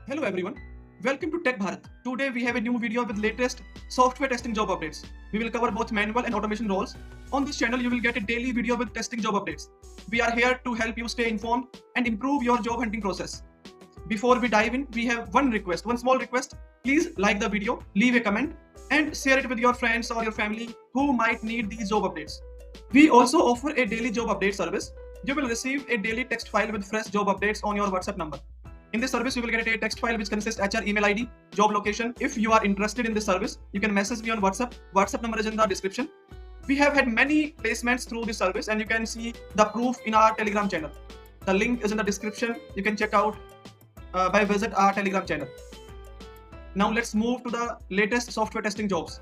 Hello everyone, welcome to Tech Bharat. Today we have a new video with latest software testing job updates. We will cover both manual and automation roles. On this channel you will get a daily video with testing job updates. We are here to help you stay informed and improve your job hunting process. Before we dive in, we have one small request. Please like the video, leave a comment and share it with your friends or your family who might need these job updates. We also offer a daily job update service. You will receive a daily text file with fresh job updates on your WhatsApp number. In this service, you will get a text file which consists HR email ID, job location. If you are interested in this service, you can message me on WhatsApp. WhatsApp number is in the description. We have had many placements through this service and you can see the proof in our Telegram channel. The link is in the description. You can check out by visit our Telegram channel. Now let's move to the latest software testing jobs.